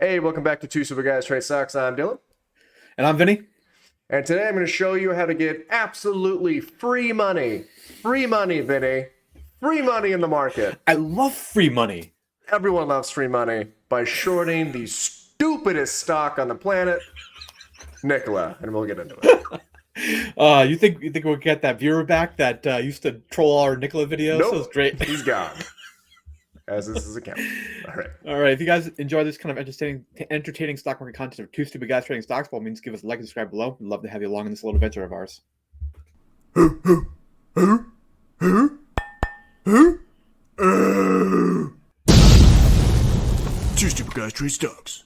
Hey, welcome back to Two Super Guys Trade Stocks. I'm Dylan. And I'm Vinny. And today I'm going to show you how to get absolutely free money. Free money, Vinny. Free money in the market. I love free money. Everyone loves free money by shorting the stupidest stock on the planet, Nikola. And we'll get into it. You think we'll get that viewer back that used to troll our Nikola videos? Nope. That was great. He's gone. As this is a count. All right. All right. If you guys enjoy this kind of entertaining stock market content of Two Stupid Guys Trading Stocks, by all means, give us a like and subscribe below. We'd love to have you along in this little adventure of ours. Two Stupid Guys Trade Stocks.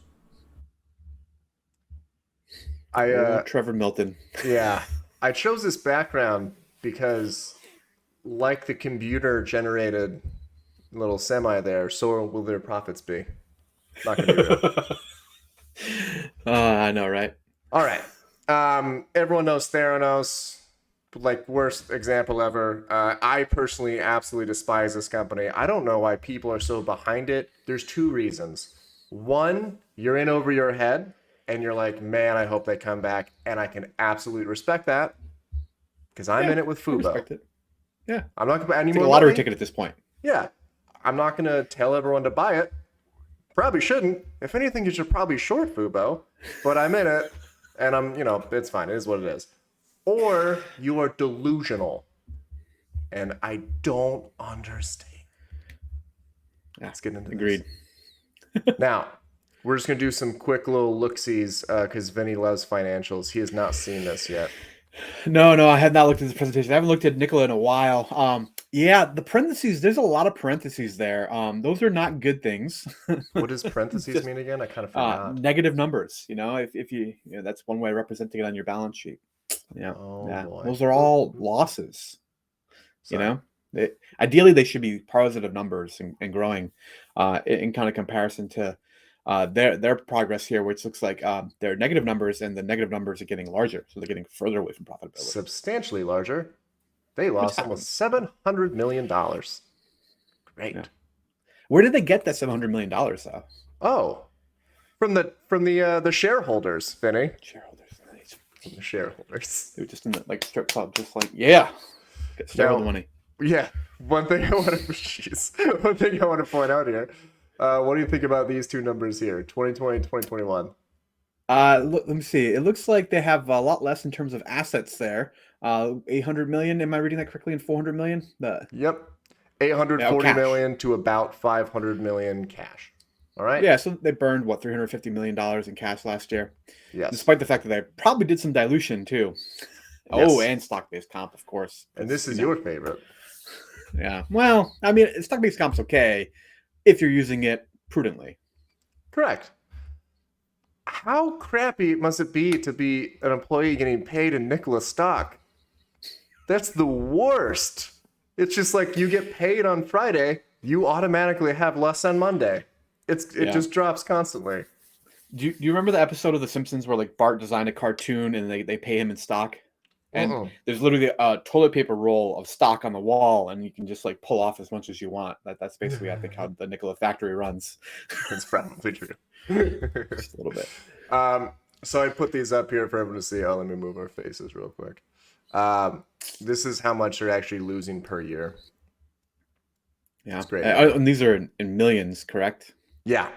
Trevor Milton. Yeah. I chose this background because, like the computer-generated little semi there, so will their profits be. Not gonna be real. I know, right? All right. Everyone knows Theranos, like worst example ever. I personally absolutely despise this company. I don't know why people are so behind it. There's two reasons. One, you're in over your head and you're like, man, I hope they come back, and I can absolutely respect that because I'm in it with I Fubo. respect it. Yeah. I'm not gonna buy any It's like more a lottery money. ticket at this point. Yeah. I'm not going to tell everyone to buy it. Probably shouldn't. If anything, you should probably short Fubo. But I'm in it, and it's fine. It is what it is. Or you are delusional. And I don't understand. Let's get into Agreed. this. Now, we're just going to do some quick little look-sees because Vinny loves financials. He has not seen this yet. No, I have not looked at this presentation. I haven't looked at Nikola in a while. Yeah, the parentheses, there's a lot of parentheses there. Those are not good things. What does parentheses mean again? I kind of forgot. Negative numbers, if you that's one way of representing it on your balance sheet. Yeah. Boy. Those are all losses. Sorry. Ideally they should be positive numbers and growing in kind of comparison to their progress here, which looks like they're negative numbers, and the negative numbers are getting larger, so they're getting further away from profitability. Substantially larger. They lost almost $700 million. Great. Yeah. Where did they get that $700 million though? Oh, from the shareholders, Vinny. Shareholders. Nice. From the shareholders. They were just in the strip club, just like get shareholder money. Yeah. One thing I want to point out here. What do you think about these two numbers here? 2020, 2021. Let me see. It looks like they have a lot less in terms of assets there. 800 million. Am I reading that correctly? And 400 million? Yep. 840 million to about 500 million cash. All right. Yeah. So they burned $350 million in cash last year. Yes. Despite the fact that they probably did some dilution too. Yes. Oh, and stock-based comp, of course. And this is your favorite. Yeah. Well, I mean, stock-based comp's okay if you're using it prudently. Correct. How crappy must it be to be an employee getting paid in Nikola stock? That's the worst. It's just like you get paid on Friday, you automatically have less on Monday. It just drops constantly. Do you remember the episode of The Simpsons where like Bart designed a cartoon and they pay him in stock? And there's literally a toilet paper roll of stock on the wall, and you can just like pull off as much as you want. That's basically, I think, how the Nikola factory runs. That's probably true. Just a little bit. So I put these up here for everyone to see. Oh, let me move our faces real quick. This is how much they're actually losing per year. Yeah, it's great. And these are in millions, correct? Yeah.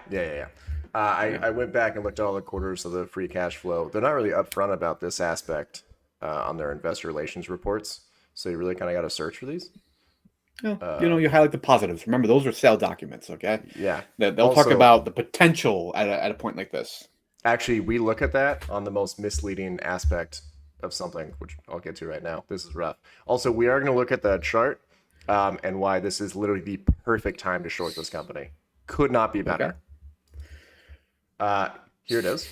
I went back and looked at all the quarters of the free cash flow. They're not really upfront about this aspect on their investor relations reports, so you really kind of got to search for these. You highlight the positives. Remember, those are sale documents, okay? Yeah. They'll Also, talk about the potential at a point like this. Actually, we look at that on the most misleading aspect of something, which I'll get to right now. This is rough. Also, we are going to look at the chart and why this is literally the perfect time to short this company. Could not be better. Okay. Here it is.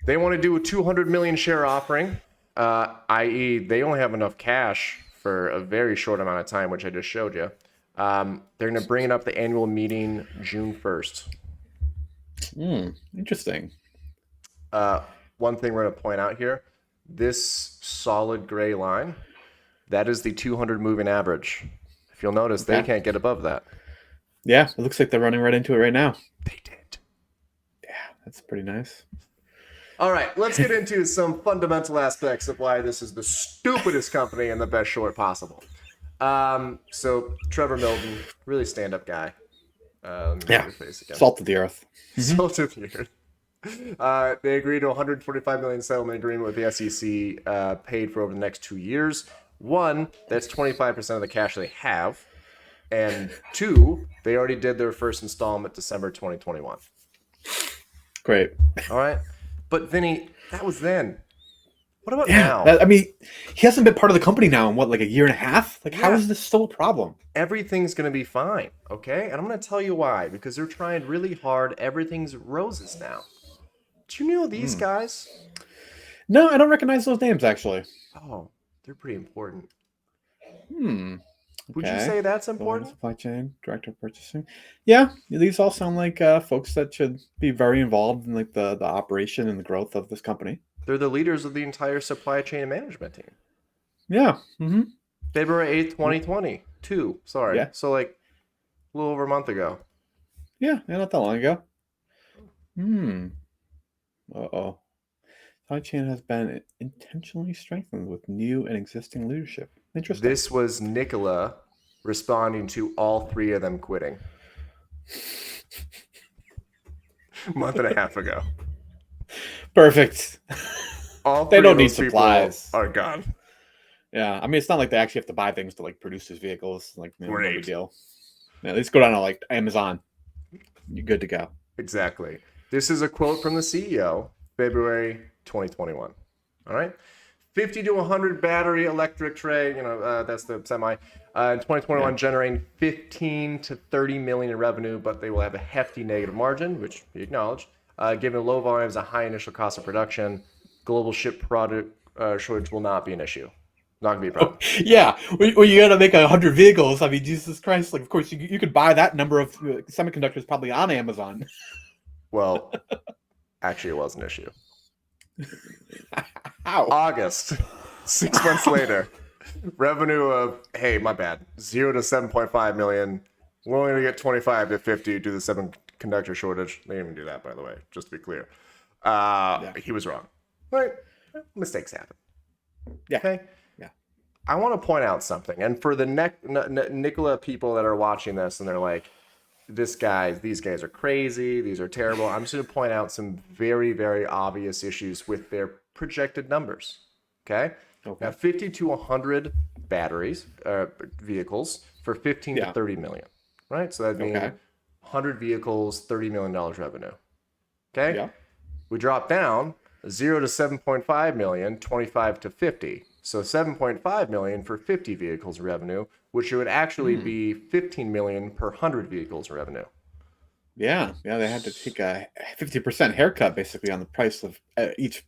They want to do a 200 million share offering, i.e. they only have enough cash for a very short amount of time, which I just showed you. They're going to bring it up the annual meeting June 1st. Interesting. One thing we're going to point out here, this solid gray line, that is the 200 moving average. If you'll notice, they can't get above that. Yeah, it looks like they're running right into it right now. They did. That's pretty nice. All right, let's get into some fundamental aspects of why this is the stupidest company and the best short possible. So Trevor Milton, really stand-up guy. Let me get your face again. Salt of the earth. Salt of the earth. They agreed to a $145 million settlement agreement with the SEC, paid for over the next 2 years. One, that's 25% of the cash they have, and two, they already did their first installment December 2021. Great. All right, but Vinny, that was then. What about now? I mean, he hasn't been part of the company now in what, like a year and a half? Like, how is this still a problem? Everything's going to be fine, okay? And I'm going to tell you why. Because they're trying really hard. Everything's roses now. Do you know these guys? No, I don't recognize those names, actually. Oh, they're pretty important. Okay. Would you say that's important? Supply chain, director of purchasing. Yeah, these all sound like folks that should be very involved in like the operation and the growth of this company. They're the leaders of the entire supply chain and management team. Yeah. February 8th, 2022. Sorry. Yeah. So like a little over a month ago. Yeah, not that long ago. Uh-oh. Supply chain has been intentionally strengthened with new and existing leadership. Interesting. This was Nikola responding to all three of them quitting. A month and a half ago. Perfect. All they three don't of need those people supplies. are gone. Yeah, I mean, it's not like they actually have to buy things to like produce these vehicles. Like, no big deal. Yeah, let's go down to like Amazon. You're good to go. Exactly. This is a quote from the CEO, February 2021. All right. 50 to 100 battery electric tray, that's the semi. In 2021, generating 15 to 30 million in revenue, but they will have a hefty negative margin, which we acknowledge. Given low volumes, a high initial cost of production, global ship product shortage will not be an issue. Not gonna be a problem. Yeah, well, you gotta make 100 vehicles. I mean, Jesus Christ! Like, of course, you could buy that number of semiconductors probably on Amazon. Well, actually, it was an issue. How? August, 6 months later, revenue of 0 to 7.5 million. We're only gonna get 25 to 50 due to the semiconductor shortage. They didn't even do that, by the way, just to be clear. He was wrong. Right? Mistakes happen. Yeah. Okay. Yeah. I want to point out something, and for the Nikola people that are watching this, and they're like, these guys are crazy. These are terrible. I'm just going to point out some very, very obvious issues with their projected numbers. Okay. Now, 50 to 100 batteries, vehicles for 15 to 30 million. Right. So that'd mean 100 vehicles, $30 million revenue. Okay. Yeah. We drop down 0 to 7.5 million, 25 to 50. So 7.5 million for 50 vehicles revenue, which would actually be 15 million per 100 vehicles revenue. Yeah, they had to take a 50% haircut basically on the price of each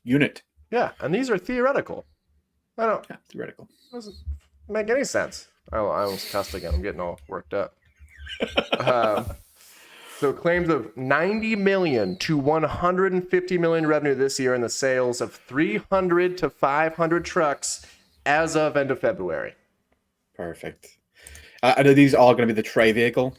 unit. Yeah, and these are theoretical. Theoretical. Doesn't make any sense. I almost cussed again. I'm getting all worked up. So claims of 90 million to 150 million revenue this year in the sales of 300 to 500 trucks as of end of February. Perfect. Are these all going to be the tray vehicle?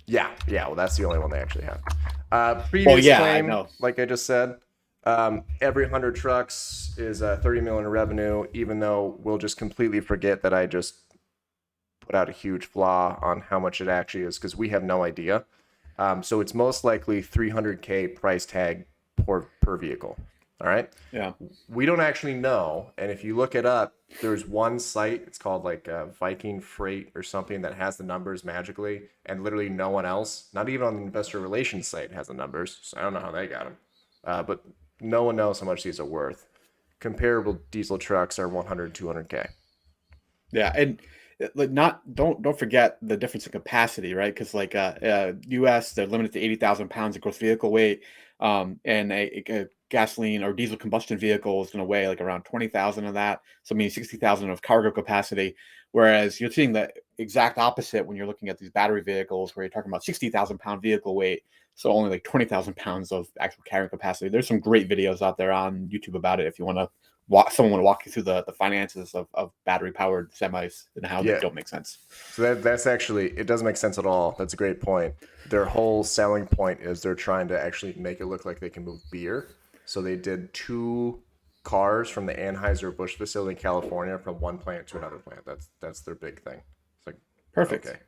Yeah. Well, that's the only one they actually have. Previous claim, I know. Like I just said, every 100 trucks is 30 million in revenue, even though we'll just completely forget that I just put out a huge flaw on how much it actually is, because we have no idea. So it's most likely $300K price tag per vehicle. All right. Yeah. We don't actually know. And if you look it up, there's one site, it's called like Viking Freight or something, that has the numbers magically, and literally no one else, not even on the investor relations site, has the numbers. So I don't know how they got them. But no one knows how much these are worth. Comparable diesel trucks are 100, 200K. Yeah. And like, don't forget the difference in capacity, right? Because like US, they're limited to 80,000 pounds of gross vehicle weight, and a gasoline or diesel combustion vehicle is going to weigh like around 20,000 of that, so meaning 60,000 of cargo capacity. Whereas you're seeing the exact opposite when you're looking at these battery vehicles, where you're talking about 60,000 pound vehicle weight, so only like 20,000 pounds of actual carrying capacity. There's some great videos out there on YouTube about it if you want to someone would walk you through the finances of battery powered semis and how they don't make sense. So that's actually, it doesn't make sense at all. That's a great point. Their whole selling point is they're trying to actually make it look like they can move beer. So they did 2 cars from the Anheuser-Busch facility in California from one plant to another plant. That's their big thing. It's like, perfect. Okay.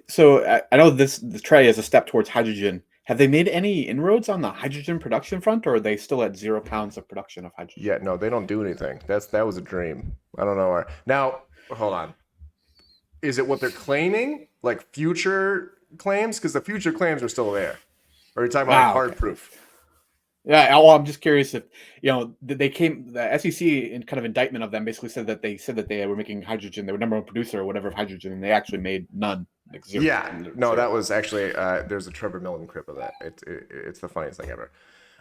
So I know the Tre is a step towards hydrogen. Have they made any inroads on the hydrogen production front, or are they still at 0 pounds of production of hydrogen? Yeah, no, they don't do anything. That was a dream. I don't know where. Now, hold on. Is it what they're claiming? Like future claims? Because the future claims are still there. Or are you talking about hard proof? Yeah, well, I'm just curious if, the SEC in kind of indictment of them basically said that they were making hydrogen. They were number one producer or whatever of hydrogen, and they actually made none. Like 0. Yeah, no, that was actually, there's a Trevor Milton clip of that. It's the funniest thing ever.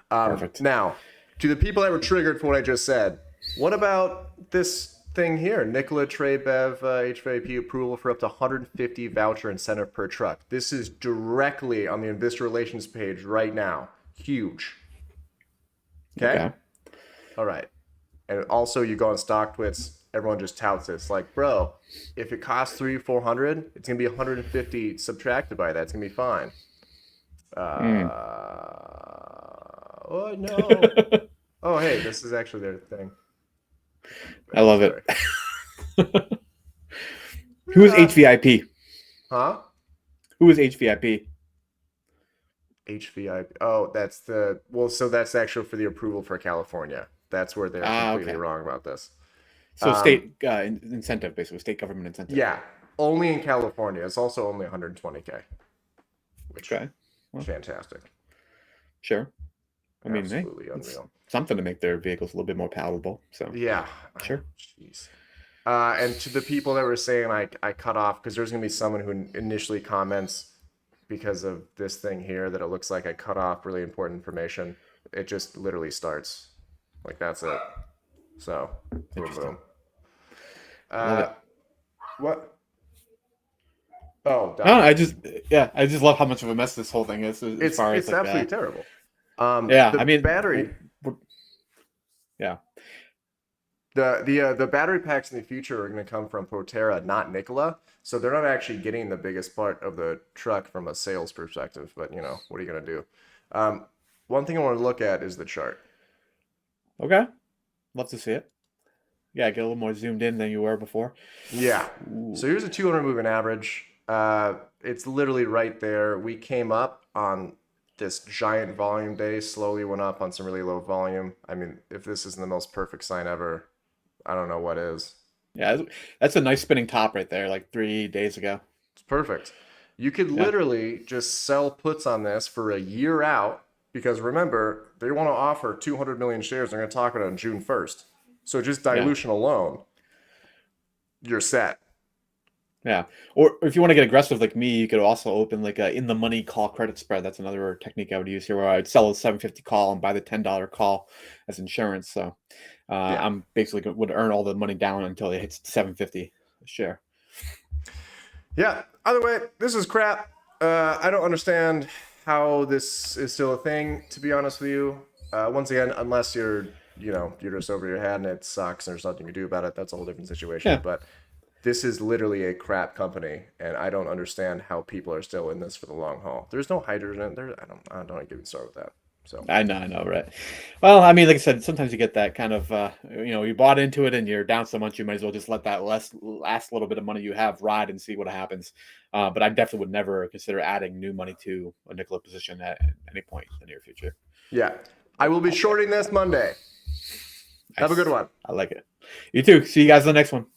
Perfect. Now, to the people that were triggered for what I just said, what about this thing here? Nikola Tre BEV HVAP approval for up to 150 voucher incentive per truck. This is directly on the investor relations page right now. Huge. Okay. All right. And also, you go on StockTwits, everyone just touts it. It's like, bro, if it costs $300-400, it's gonna be 150 subtracted by that. It's gonna be fine. Oh no. Oh hey, this is actually their thing. I love it. Who is HVIP? Huh? Who is HVIP? HVIP. Oh, so that's actually for the approval for California. That's where they're completely wrong about this. So state incentive, basically, state government incentive. Yeah, only in California. It's also only 120K. Which is fantastic. Sure. I mean, absolutely unreal. Something to make their vehicles a little bit more palatable. So yeah, sure. Jeez. And to the people that were saying I cut off, because there's gonna be someone who initially comments because of this thing here that it looks like I cut off really important information. It just literally starts. Like that's it. So boom. What? Oh, no, I just love how much of a mess this whole thing is. It's absolutely terrible. I mean, battery. Yeah. The battery packs in the future are going to come from Proterra, not Nikola. So they're not actually getting the biggest part of the truck from a sales perspective. But what are you going to do? One thing I want to look at is the chart. Okay, love to see it. Yeah, get a little more zoomed in than you were before. Yeah. Ooh. So here's a 200 moving average. It's literally right there. We came up on this giant volume day, slowly went up on some really low volume. I mean, if this isn't the most perfect sign ever, I don't know what is. Yeah, that's a nice spinning top right there, like 3 days ago. It's perfect. You could literally just sell puts on this for a year out, because remember, they want to offer 200 million shares. They're going to talk about it on June 1st. So just dilution alone, you're set. Yeah. Or if you want to get aggressive like me, you could also open like a in the money call credit spread. That's another technique I would use here, where I'd sell a $7.50 call and buy the $10 call as insurance. So I'm basically would earn all the money down until it hits $7.50 a share. Yeah. Either way, this is crap. I don't understand how this is still a thing, to be honest with you. Once again, unless you're just over your head and it sucks and there's nothing you can do about it, that's a whole different situation. Yeah. But this is literally a crap company, and I don't understand how people are still in this for the long haul. There's no hydrogen there. I don't get me started with that. So I know, right? Well, I mean, like I said, sometimes you get that kind of, you bought into it and you're down so much, you might as well just let that last little bit of money you have ride and see what happens. But I definitely would never consider adding new money to a Nikola position at any point in the near future. Yeah, I will be shorting this Monday. Have a good one. I like it. You too. See you guys in the next one.